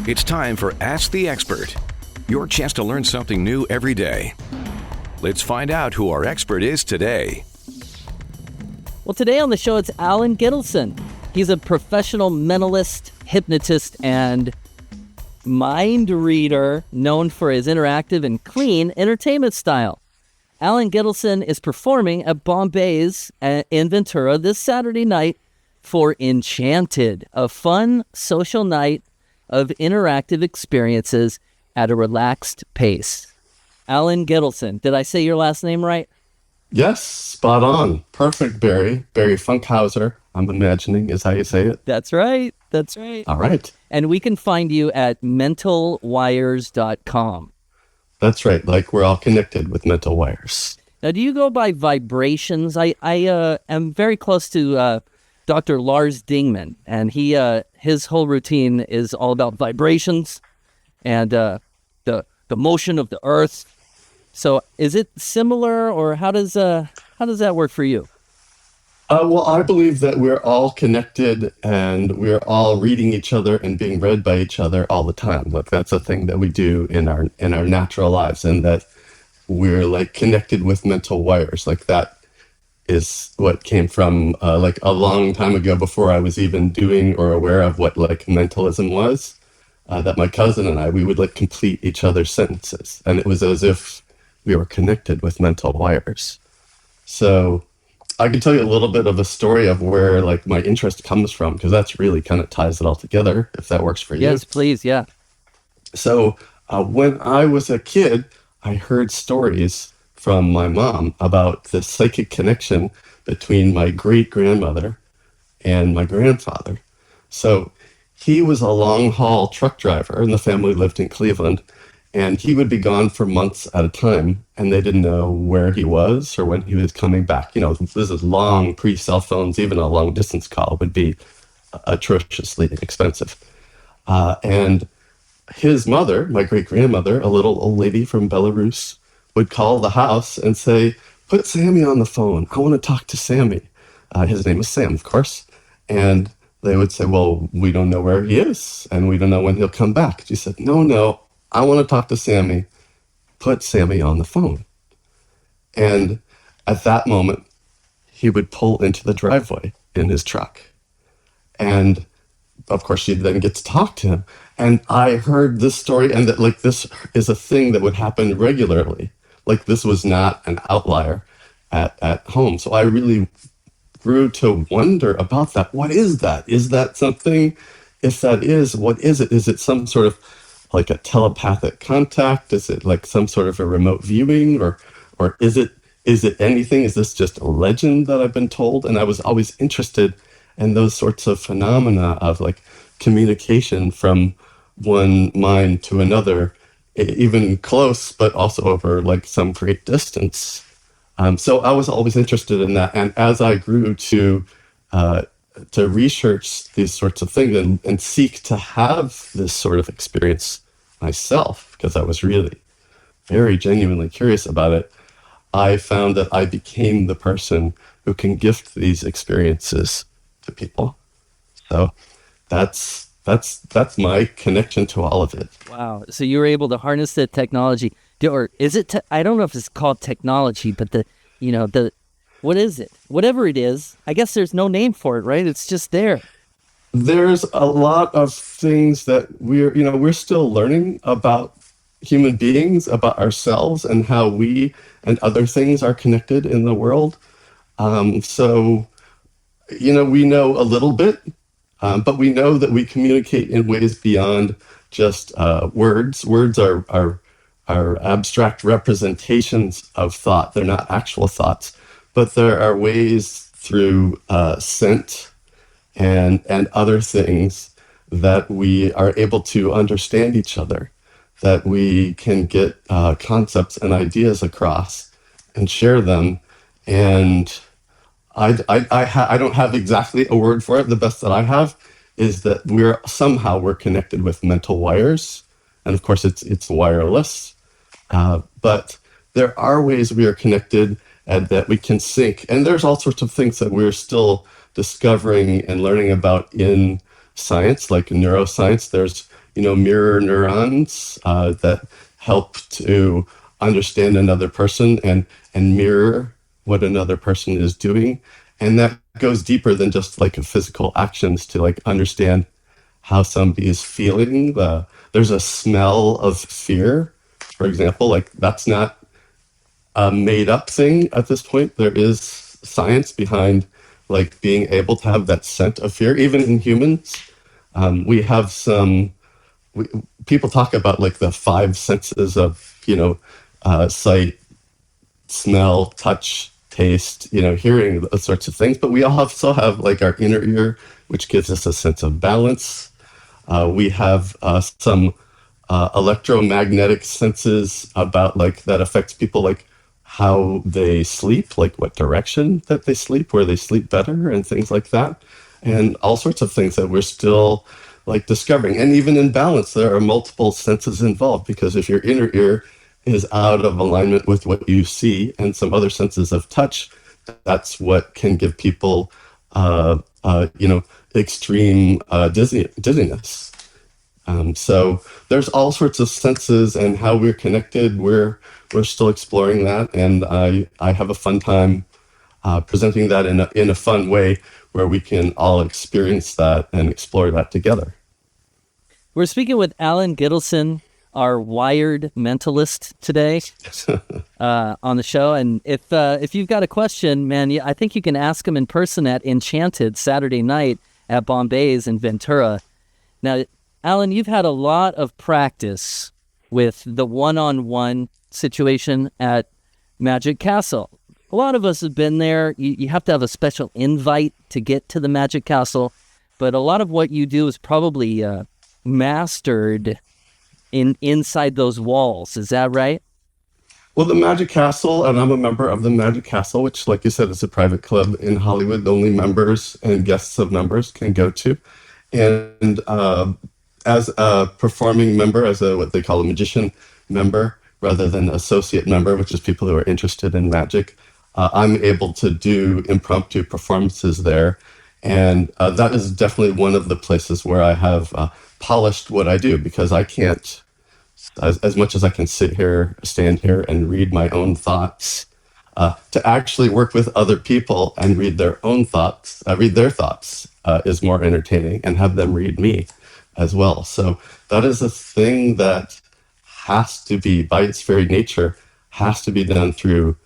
It's time for Ask the Expert, your chance to learn something new every day. Let's find out who our expert is today. Well, today on the show, it's Allen Gittelson. He's a professional mentalist, hypnotist, and mind reader known for his interactive and clean entertainment style. Allen Gittelson is performing at Bombay's in Ventura this Saturday night for Enchanted, a fun social night of interactive experiences at a relaxed pace. Allen Gittelson, did I say your last name right? Yes, spot on. Perfect, Barry. Barry Funkhouser, I'm imagining, is how you say it. That's right. That's right. All right. And we can find you at mentalwires.com. That's right. Like we're all connected with mental wires. Now, do you go by vibrations? I am very close to Dr. Lars Dingman, and his whole routine is all about vibrations and the motion of the earth. So is it similar, or how does that work for you? Well, I believe that we're all connected and we're all reading each other and being read by each other all the time. Like that's a thing that we do in our natural lives, and that we're like connected with mental wires. Like that is what came from like a long time ago, before I was even doing or aware of what like mentalism was. That my cousin and I, we would like complete each other's sentences, and it was as if we were connected with mental wires. So I can tell you a little bit of a story of where like my interest comes from, because that's really kind of ties it all together, if that works for you. Yes, please. Yeah. So when I was a kid, I heard stories from my mom about the psychic connection between my great-grandmother and my grandfather. So he was a long-haul truck driver, and the family lived in Cleveland, and he would be gone for months at a time, and they didn't know where he was or when he was coming back. You know, this is long, pre-cell phones. Even a long-distance call would be atrociously expensive. And his mother, my great-grandmother, a little old lady from Belarus, would call the house and say, "Put Sammy on the phone. I want to talk to Sammy." His name was Sam, of course. And they would say, "Well, we don't know where he is, and we don't know when he'll come back." She said, No, I want to talk to Sammy. Put Sammy on the phone." And at that moment, he would pull into the driveway in his truck. And of course, she'd then get to talk to him. And I heard this story, and that like this is a thing that would happen regularly. Like this was not an outlier at home. So I really grew to wonder about that. What is that? Is that something? If that is, what is it? Is it some sort of like a telepathic contact? Is it like some sort of a remote viewing, or is it anything? Is this just a legend that I've been told? And I was always interested in those sorts of phenomena of like communication from one mind to another, even close, but also over like some great distance. So I was always interested in that. And as I grew to research these sorts of things and seek to have this sort of experience myself, because I was really very genuinely curious about it, I found that I became the person who can gift these experiences to people. So that's my connection to all of it. Wow. So you were able to harness the technology, or is it? I don't know if it's called technology, but what is it? Whatever it is, I guess there's no name for it, right? It's just there. There's a lot of things that we're still learning about human beings, about ourselves, and how we and other things are connected in the world. So we know a little bit, but we know that we communicate in ways beyond just words. Words are abstract representations of thought. They're not actual thoughts, but there are ways through scent and other things that we are able to understand each other, that we can get concepts and ideas across and share them. And I don't have exactly a word for it. The best that I have is that we're connected with mental wires, and of course it's wireless. But there are ways we are connected and that we can sync. And there's all sorts of things that we're still discovering and learning about in science, like neuroscience. There's mirror neurons that help to understand another person and mirror what another person is doing. And that goes deeper than just like physical actions to like understand how somebody is feeling. There's a smell of fear, for example, like that's not a made up thing at this point. There is science behind like being able to have that scent of fear, even in humans. We have some, we, people talk about like the five senses of, sight, smell, touch, taste, hearing, those sorts of things. But we also have like our inner ear, which gives us a sense of balance. We have some electromagnetic senses about like that affects people, like how they sleep, like what direction that they sleep, where they sleep better, and things like that, and all sorts of things that we're still like discovering. And even in balance, there are multiple senses involved, because if your inner ear is out of alignment with what you see and some other senses of touch, that's what can give people, extreme dizziness. So there's all sorts of senses and how we're connected. We're still exploring that, and I have a fun time presenting that in a fun way where we can all experience that and explore that together. We're speaking with Allen Gittelson, our wired mentalist today on the show. And if you've got a question, man, I think you can ask him in person at Enchanted Saturday night at Bombay's in Ventura. Now, Allen, you've had a lot of practice with the one-on-one situation at Magic Castle. A lot of us have been there. You have to have a special invite to get to the Magic Castle, but a lot of what you do is probably mastered inside those walls. Is that right? Well, the Magic Castle, and I'm a member of the Magic Castle, which, like you said, is a private club in Hollywood. Only members and guests of members can go to. And as a performing member, as what they call a magician member, rather than associate member, which is people who are interested in magic, I'm able to do impromptu performances there. And that is definitely one of the places where I have polished what I do, because I can't, as much as I can stand here and read my own thoughts, to actually work with other people and read their thoughts is more entertaining, and have them read me as well. So that is a thing that has to be, by its very nature, has to be done through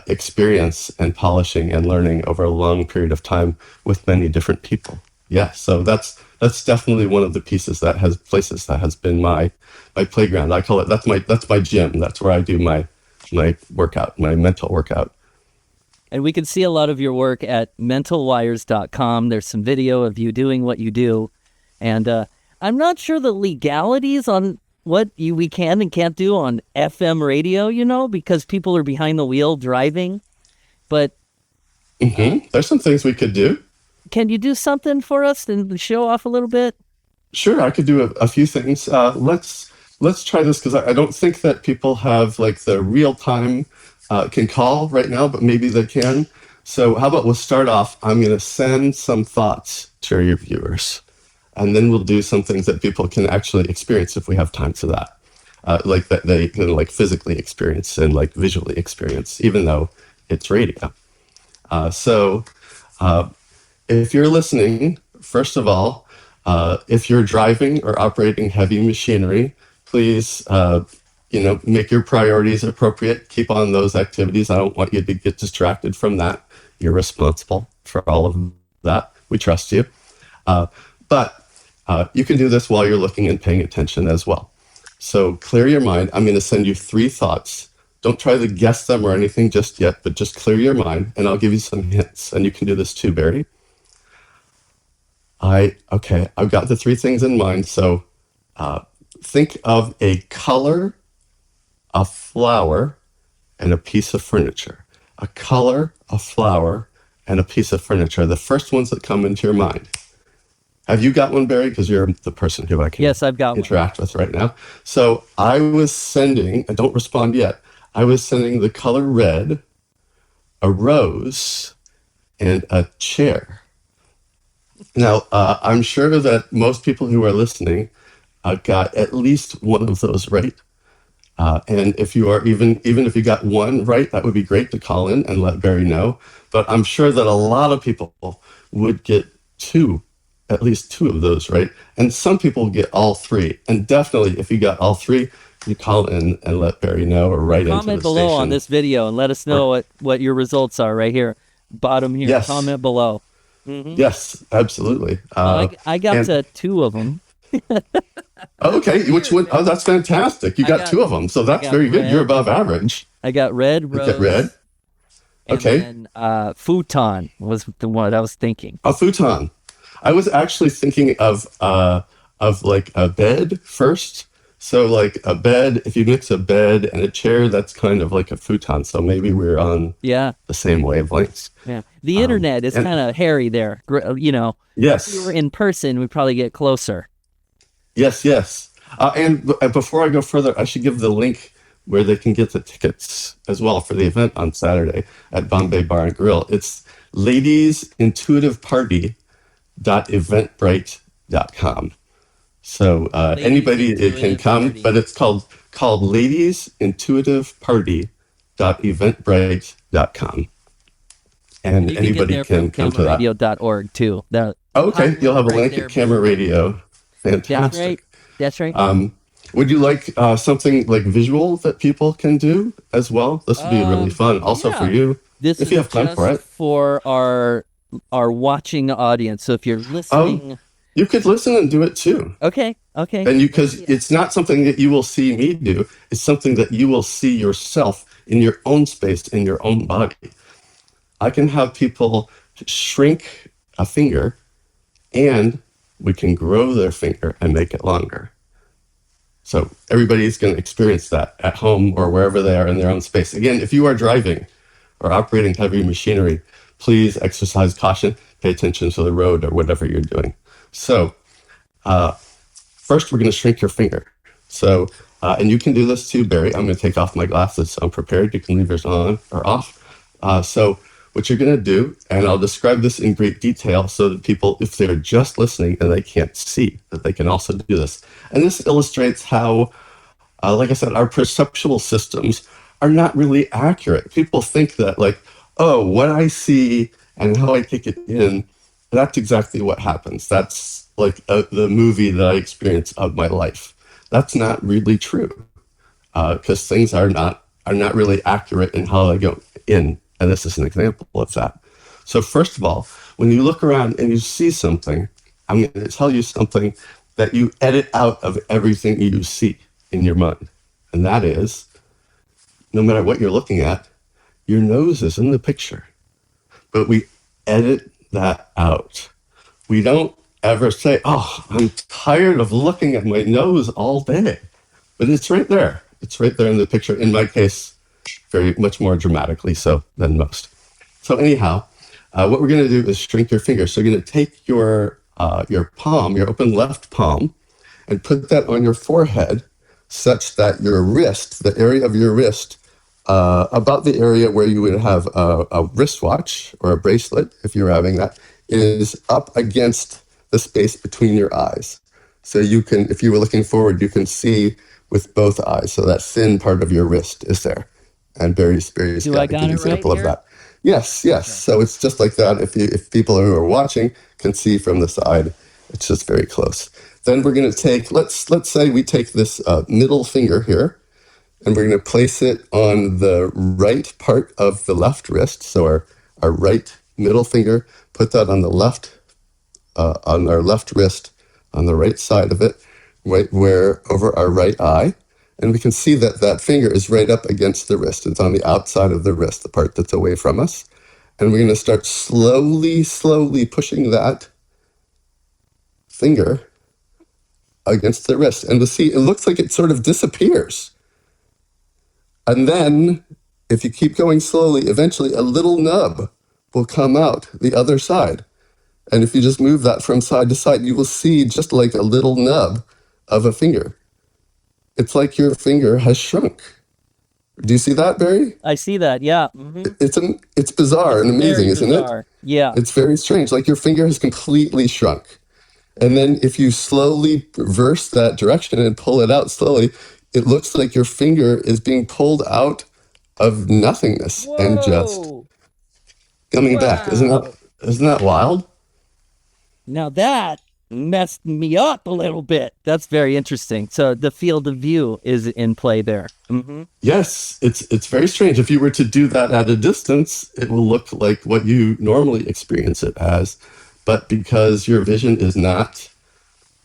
experience and polishing and learning over a long period of time with many different people. Yeah, so that's definitely one of the places that has been my playground. I call it, that's my gym. That's where I do my workout, my mental workout. And we can see a lot of your work at mentalwires.com. There's some video of you doing what you do. And I'm not sure the legalities on what we can and can't do on FM radio, because people are behind the wheel driving. But there's some things we could do. Can you do something for us and show off a little bit? Sure, I could do a few things. Let's try this, because I don't think that people have like the real time can call right now, but maybe they can. So how about we'll start off, I'm going to send some thoughts to your viewers, and then we'll do some things that people can actually experience if we have time for that. Like that they can like physically experience and like visually experience, even though it's radio. So if you're listening, first of all, if you're driving or operating heavy machinery, please, make your priorities appropriate. Keep on those activities. I don't want you to get distracted from that. You're responsible for all of that. We trust you. But you can do this while you're looking and paying attention as well. So clear your mind. I'm going to send you 3 thoughts. Don't try to guess them or anything just yet, but just clear your mind, and I'll give you some hints. And you can do this too, Barry. I've got the 3 things in mind. So think of a color, a flower, and a piece of furniture. A color, a flower, and a piece of furniture. The first ones that come into your mind. Have you got one, Barry? Because you're the person who I can Yes, I've got interact with right now. So I was sending, and don't respond yet, I was sending the color red, a rose, and a chair. Now, I'm sure that most people who are listening got at least one of those right. And if you are even if you got one right, that would be great to call in and let Barry know. But I'm sure that a lot of people would get at least two of those right. And some people get all three. And definitely, if you got all three, you call in and let Barry know, or write into the Comment below station. on this video and let us know what your results are right here. Bottom here. Yes. Comment below. Yes, absolutely. I got to two of them. Okay, which one? Oh, that's fantastic. You got two of them, so that's very good. You're above average. I got red, rose. Okay, red. Okay. And then futon was the one I was thinking. A futon. I was actually thinking of like a bed first. So like a bed, if you mix a bed and a chair, that's kind of like a futon. So maybe we're on the same wavelengths. Yeah. The internet is kind of hairy there. You know. Yes. If we were in person, we'd probably get closer. Yes, yes. And before I go further, I should give the link where they can get the tickets as well for the event on Saturday at Bombay Bar and Grill. It's ladiesintuitiveparty.eventbrite.com. So anybody can come, but it's called ladiesintuitiveparty.eventbrite.com. And anybody can come to that. CameraRadio.org too. Okay, you'll have a link at Camera Radio. Fantastic. That's right. Would you like something like visual that people can do as well? This would be really fun. Also for you, if you have time for it. For our watching audience. So if you're listening, you could listen and do it too. Okay. And because it's not something that you will see me do. It's something that you will see yourself in your own space, in your own body. I can have people shrink a finger, and we can grow their finger and make it longer. So everybody's going to experience that at home or wherever they are in their own space. Again, if you are driving or operating heavy machinery, please exercise caution, pay attention to the road or whatever you're doing. So first we're going to shrink your finger. So, and you can do this too, Barry. I'm going to take off my glasses so I'm prepared. You can leave yours on or off. So what you're going to do, and I'll describe this in great detail so that people, if they're just listening and they can't see, that they can also do this. And this illustrates how, like I said, our perceptual systems are not really accurate. People think that like, oh, what I see and how I take it in, that's exactly what happens. That's like the movie that I experience of my life. That's not really true, because things are not really accurate in how they go in. And this is an example of that. So first of all, when you look around and you see something, I'm going to tell you something that you edit out of everything you see in your mind. And that is, no matter what you're looking at, your nose is in the picture. But we edit that out. We don't ever say, oh, I'm tired of looking at my nose all day. But it's right there. It's right there in the picture. In my case, very much more dramatically so than most. So anyhow, what we're going to do is shrink your finger. So you're going to take your palm, your open left palm, and put that on your forehead such that your wrist, the area of your wrist, about the area where you would have a wristwatch or a bracelet, if you're having that, is up against the space between your eyes. So you can, if you were looking forward, you can see with both eyes. So that thin part of your wrist is there. And Barry's got a good example of that. Yes. Okay. So it's just like that. If people who are watching can see from the side, it's just very close. Then we're going to take, let's say we take this middle finger here, and we're going to place it on the right part of the left wrist. So our right middle finger, put that on the left, on our left wrist, on the right side of it, right where over our right eye. And we can see that that finger is right up against the wrist. It's on the outside of the wrist, the part that's away from us. And we're going to start slowly pushing that finger against the wrist. And we'll see, it looks like it sort of disappears. And then, if you keep going slowly, eventually a little nub will come out the other side. And if you just move that from side to side, you will see just like a little nub of a finger. It's like your finger has shrunk. Do you see that, Barry? I see that, yeah. Mm-hmm. It's bizarre and amazing, isn't it? Yeah. It's very strange. Like your finger has completely shrunk. And then if you slowly reverse that direction and pull it out slowly, it looks like your finger is being pulled out of nothingness and just Whoa! coming back. Wow! Isn't that wild? Now that messed me up a little bit. That's very interesting. So the field of view is in play there. Mm-hmm. Yes, it's very strange. If you were to do that at a distance, it will look like what you normally experience it as. But because your vision is not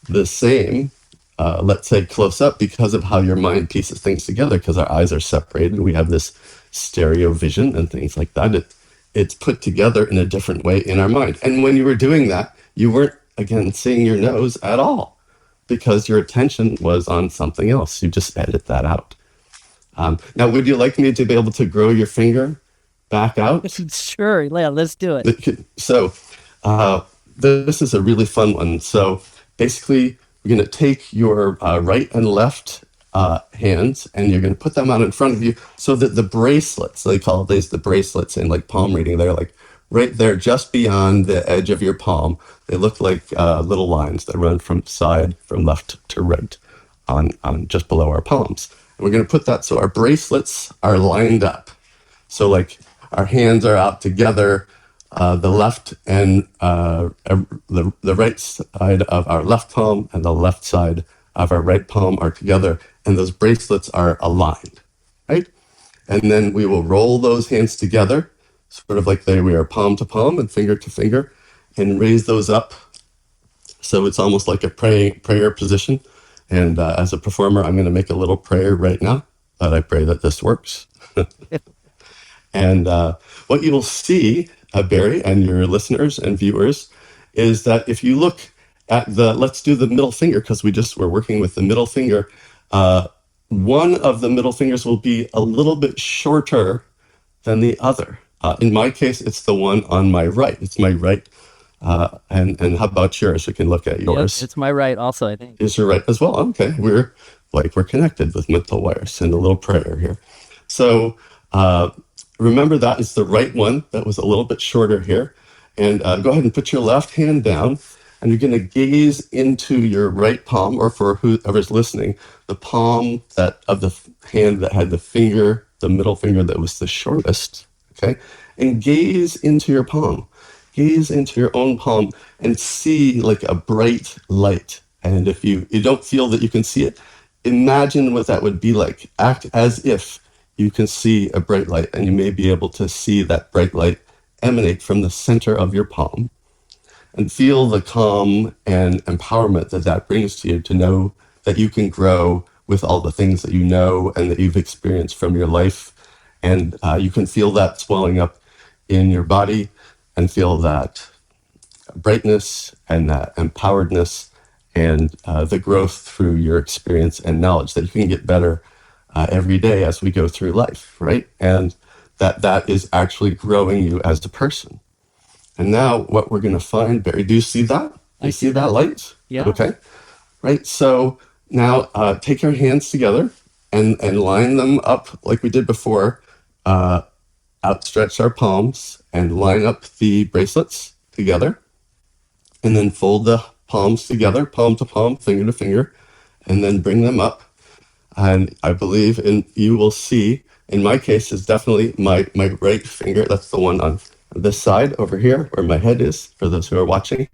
the same, let's say close up, because of how your mind pieces things together, because our eyes are separated, we have this stereo vision and things like that. It's put together in a different way in our mind. And when you were doing that, you weren't, again, seeing your nose at all because your attention was on something else. You just edit that out. Now, would you like me to be able to grow your finger back out? Sure. Yeah, let's do it. So, this is a really fun one. So, basically, we're going to take your right and left hands, and you're going to put them out in front of you so that the bracelets, they call these the bracelets in like palm reading, they're like right there just beyond the edge of your palm. They look like little lines that run from left to right on just below our palms. And we're going to put that so our bracelets are lined up. So like our hands are out together, the left and the right side of our left palm and the left side of our right palm are together, and those bracelets are aligned, right? And then we will roll those hands together, sort of like we are palm to palm and finger to finger, and raise those up. So it's almost like a prayer position. And as a performer, I'm going to make a little prayer right now, but I pray that this works. And what you will see, Barry, and your listeners and viewers, is that if you look at let's do the middle finger, because we're working with the middle finger. One of the middle fingers will be a little bit shorter than the other. In my case, it's the one on my right. It's my right. And how about yours? You can look at yours. Yep, it's my right also, I think. Is your right as well? Okay. We're connected with mental wires, and a little prayer here. So remember that is the right one that was a little bit shorter here. And go ahead and put your left hand down, and you're going to gaze into your right palm, or for whoever's listening, the palm of the hand that had the middle finger that was the shortest, okay? And gaze into your palm. Gaze into your own palm and see like a bright light. And if you don't feel that you can see it, imagine what that would be like. Act as if you can see a bright light, and you may be able to see that bright light emanate from the center of your palm, and feel the calm and empowerment that brings to you, to know that you can grow with all the things that you know and that you've experienced from your life. And you can feel that swelling up in your body, and feel that brightness and that empoweredness, and the growth through your experience and knowledge, that you can get better every day as we go through life, right? And that is actually growing you as a person. And now what we're going to find, Barry, do you see that? Do you see that light? Yeah. Okay. Right. So now take your hands together and line them up like we did before. Outstretch our palms and line up the bracelets together. And then fold the palms together, palm to palm, finger to finger, and then bring them up. And I believe you will see, in my case, is definitely my right finger. That's the one on this side over here where my head is, for those who are watching.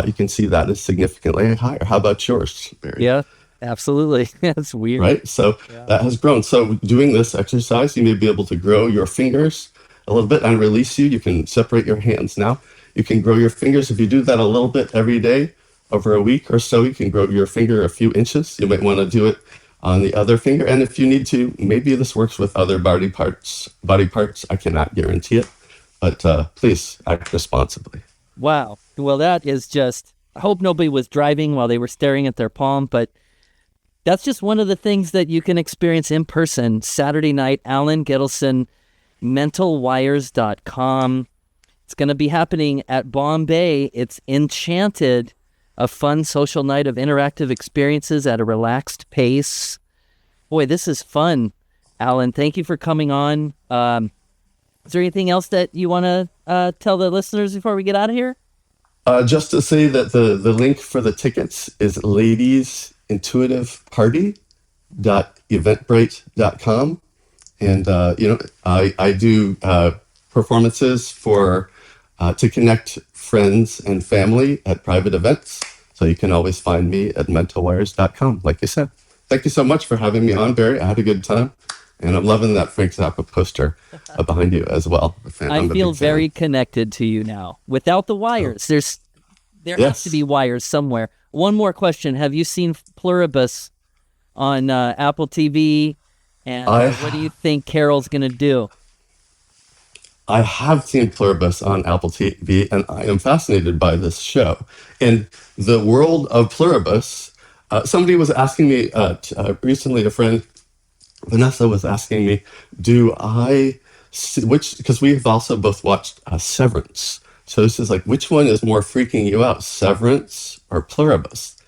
You can see that is significantly higher. How about yours, Barry? Yeah, absolutely. That's weird. Right? So that has grown. So doing this exercise, you may be able to grow your fingers a little bit and release you. You can separate your hands now. You can grow your fingers. If you do that a little bit every day, over a week or so, you can grow your finger a few inches. You might want to do it on the other finger. And if you need to, maybe this works with other body parts. I cannot guarantee it, but please act responsibly. Wow. Well, that is just, I hope nobody was driving while they were staring at their palm, but that's just one of the things that you can experience in person. Saturday night, Allen Gittelson, mentalwires.com. It's going to be happening at Bombay. It's Enchanted, a fun social night of interactive experiences at a relaxed pace. Boy, this is fun. Allen, thank you for coming on. Is there anything else that you want to tell the listeners before we get out of here? Just to say that the link for the tickets is ladiesintuitiveparty.eventbrite.com. And, I do performances for to connect friends and family at private events. So you can always find me at mentalwires.com, like you said. Thank you so much for having me on, Barry. I had a good time. And I'm loving that Frank Zappa poster behind you as well. I feel very connected to you now. Without the wires, there has to be wires somewhere. One more question. Have you seen Pluribus on Apple TV? And what do you think Carol's going to do? I have seen Pluribus on Apple TV, and I am fascinated by this show. And the world of Pluribus, somebody was asking me recently, a friend, Vanessa, was asking me, because we've also both watched Severance. So this is like, which one is more freaking you out, Severance or Pluribus?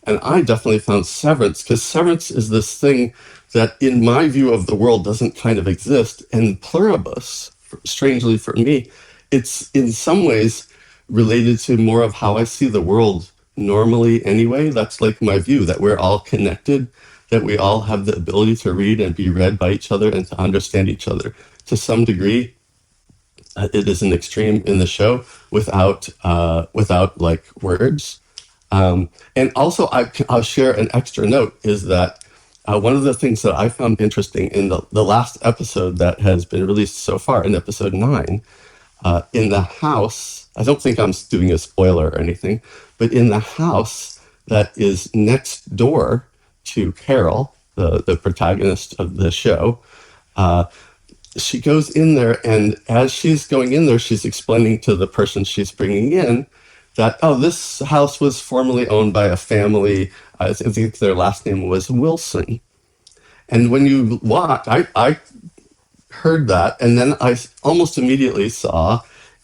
And I definitely found Severance, because Severance is this thing that in my view of the world doesn't kind of exist. And Pluribus, strangely for me, it's in some ways related to more of how I see the world normally anyway. That's like my view, that we're all connected, that we all have the ability to read and be read by each other and to understand each other to some degree. It is an extreme in the show without like words. And also I'll share an extra note is that one of the things that I found interesting in the last episode that has been released so far, in episode 9, in the house, I don't think I'm doing a spoiler or anything, but in the house that is next door to Carol, the protagonist of the show, she goes in there, and as she's going in there, she's explaining to the person she's bringing in that, this house was formerly owned by a family. I think their last name was Wilson. And when you walk, I heard that, and then I almost immediately saw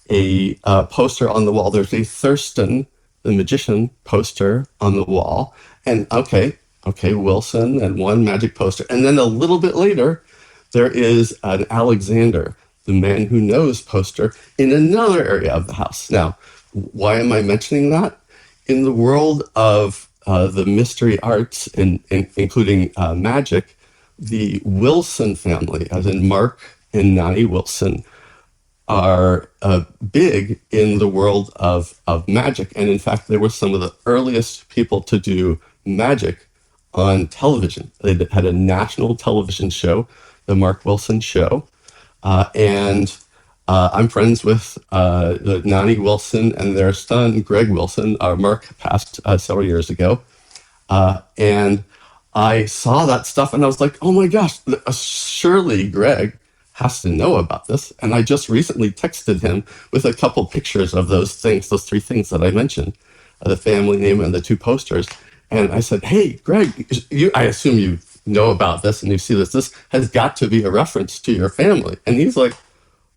a poster on the wall. There's a Thurston, the magician, poster on the wall. And okay, Wilson and one magic poster. And then a little bit later, there is an Alexander, the man who knows poster in another area of the house. Now, why am I mentioning that? In the world of the mystery arts, including magic, the Wilson family, as in Mark and Nani Wilson, are big in the world of magic. And in fact, they were some of the earliest people to do magic on television. They had a national television show, the Mark Wilson Show. And I'm friends with Nani Wilson and their son, Greg Wilson. Mark passed several years ago. And I saw that stuff and I was like, oh my gosh, surely Greg has to know about this. And I just recently texted him with a couple pictures of those things, those 3 things that I mentioned, the family name and the 2 posters. And I said, hey, Greg, I assume you know about this and you see this. This has got to be a reference to your family. And he's like,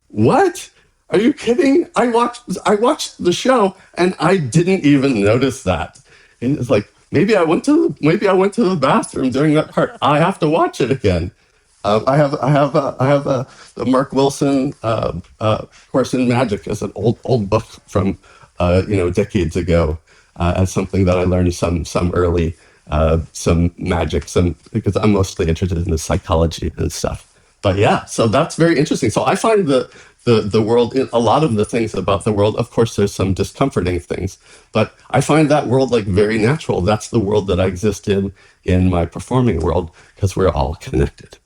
what? Are you kidding? I watched the show and I didn't even notice that. And it's like, maybe I went to the bathroom during that part. I have to watch it again. I have the Mark Wilson Course in Magic as an old book from decades ago, as something that I learned some early some magic, because I'm mostly interested in the psychology and stuff. But yeah, so that's very interesting. So I find the world, a lot of the things about the world, of course, there's some discomforting things, but I find that world like very natural. That's the world that I exist in my performing world, because we're all connected.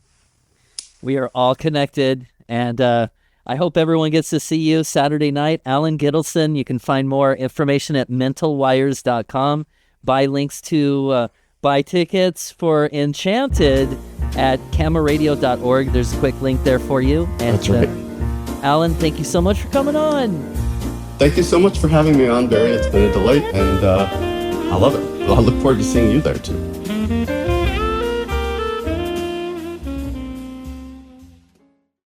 We are all connected, and I hope everyone gets to see you Saturday night. Allen Gittelson. You can find more information at mentalwires.com. Buy links to buy tickets for Enchanted at camaradio.org. There's a quick link there for you. And, that's right. Allen, thank you so much for coming on. Thank you so much for having me on, Barry. It's been a delight, and I love it. Well, I look forward to seeing you there, too.